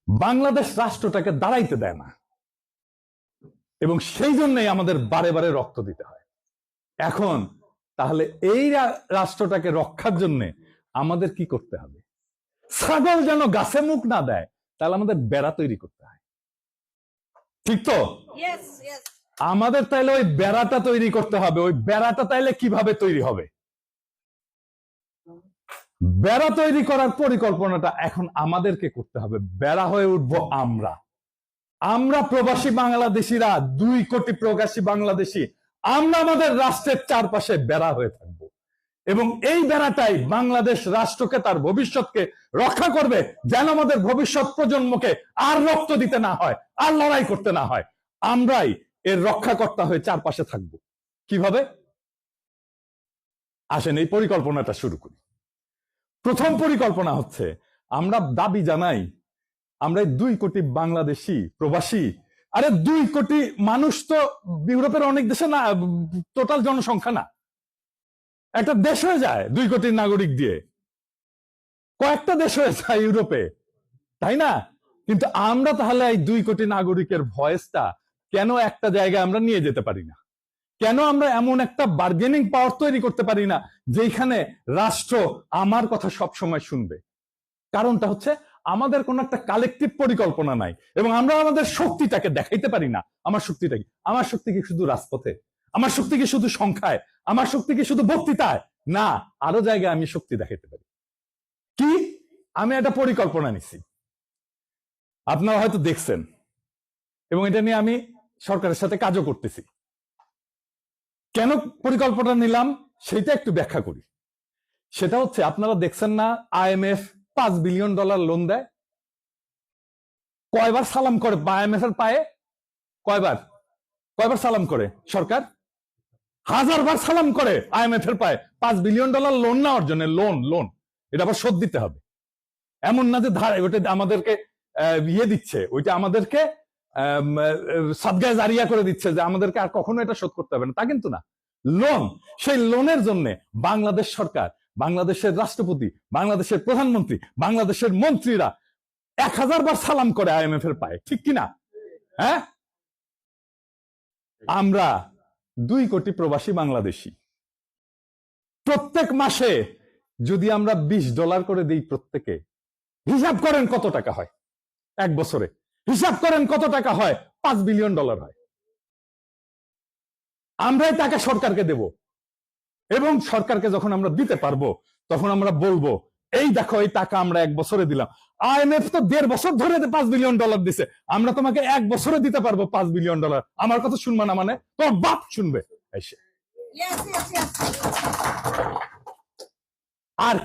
বাংলাদেশ রাষ্ট্রটাকে দাঁড়াইতে দেয় না, এবং সেই জন্যই আমাদের বারে বারে রক্ত দিতে হয়। এখন তাহলে এই রাষ্ট্রটাকে রক্ষার জন্য আমাদের কি করতে হবে? ছাগল যেন গাছে মুখ না দেয়, তাহলে আমাদের বেড়া তৈরি করতে হয়, ঠিক তো? আমাদের তাইলে ওই বেড়াটা তৈরি করতে হবে। ওই বেড়াটা তাইলে কিভাবে তৈরি হবে? বেড়া তৈরি করার পরিকল্পনাটা এখন আমাদেরকে করতে হবে। বেড়া হয়ে উঠবো আমরা প্রবাসী বাংলাদেশিরা, 2 কোটি প্রবাসী বাংলাদেশি, আমরা আমাদের রাষ্ট্রের চারপাশে বেড়া হয়ে থাকবো, এবং এই বেড়াটাই বাংলাদেশ রাষ্ট্রকে, তার ভবিষ্যৎকে রক্ষা করবে, যেন আমাদের ভবিষ্যৎ প্রজন্মকে আর রক্ত দিতে না হয়, আর লড়াই করতে না হয়। আমরাই এর রক্ষাকর্তা হয়ে চারপাশে থাকবো। কিভাবে? আসেন এই পরিকল্পনাটা শুরু করি। প্রথম পরিকল্পনা হচ্ছে, আমরা দাবি জানাই আমরা 2 কোটি বাংলাদেশি প্রবাসী, আরে 2 কোটি মানুষ তো ইউরোপের অনেক দেশে না, টোটাল জনসংখ্যা না, একটা দেশ হয়ে যায় 2 কোটি নাগরিক দিয়ে, কয়েকটা দেশ হয়ে যায় ইউরোপে, তাই না? কিন্তু আমরা তাহলে এই 2 কোটি নাগরিকের ভয়েসটা কেন একটা জায়গায় আমরা নিয়ে যেতে পারি না? কেন আমরা এমন একটা বার্গেনিং পাওয়ার তৈরি করতে পারি না যেখানে রাষ্ট্র আমার কথা সব সময় শুনবে? কারণটা হচ্ছে আমাদের কোন একটা কালেকটিভ পরিকল্পনা নাই, এবং আমরা আমাদের শক্তিটাকে দেখাইতে পারি না। আমার শক্তিটা কি? আমার শক্তি কি শুধু রাজপথে? আমার শক্তি কি শুধু সংখ্যায়? আমার শক্তি কি শুধু বক্তৃতায়? না, আরো জায়গায় আমি শক্তি দেখাইতে পারি। কি? আমি একটা পরিকল্পনা নিছি, আপনারা হয়তো দেখছেন, এবং এটা নিয়ে আমি সরকারের সাথে কাজও করতেছি। কেন পরিকল্পনা নিলাম সেটা একটু ব্যাখ্যা করি। সেটা হচ্ছে, আপনারা দেখছেন না IMF $5 বিলিয়ন লোন দেয়? কয়বার সালাম করে IMF এর পায়ে? কয়বার সালাম করে সরকার? 1000 বার সালাম করে IMF এর পায়ে $5 বিলিয়ন লোন নেওয়ার জন্য। লোন এটা আবার শোধ দিতে হবে, এমন না যে ওটা আমাদেরকে দিচ্ছে, ওইটা আমাদেরকে সাদগায়ে জারিয়া করে দিচ্ছে যে আমাদেরকে আর কখনো এটা শোধ করতে হবে না, তা কিন্তু না। লোন, সেই লোনের জন্য বাংলাদেশ সরকার, বাংলাদেশের রাষ্ট্রপতি, বাংলাদেশের প্রধানমন্ত্রী, বাংলাদেশের মন্ত্রীরা 1000 বার সালাম করে IMF এর পায়ে, ঠিক কিনা? হ্যাঁ, আমরা 2 কোটি প্রবাসী বাংলাদেশি, প্রত্যেক মাসে যদি আমরা $20 করে দিই প্রত্যেকে, হিসাব করেন কত টাকা হয় এক বছরে? হিসাব করেন কত টাকা হয়? $5 বিলিয়ন হয়। আমরাই টাকা সরকারকে দেব, এবং সরকারকে যখন আমরা দিতে পারবো তখন আমরা বলবো, এই দেখো এই টাকা আমরা 1 বছরে দিলাম। IMF তো 1.5 বছর ধরে $5 বিলিয়ন দিছে, আমরা তোমাকে 1 বছরে দিতে পারবো $5 বিলিয়ন। আমার কথা শুনবা না মানে? তোমার বাপ শুনবে এসে। আর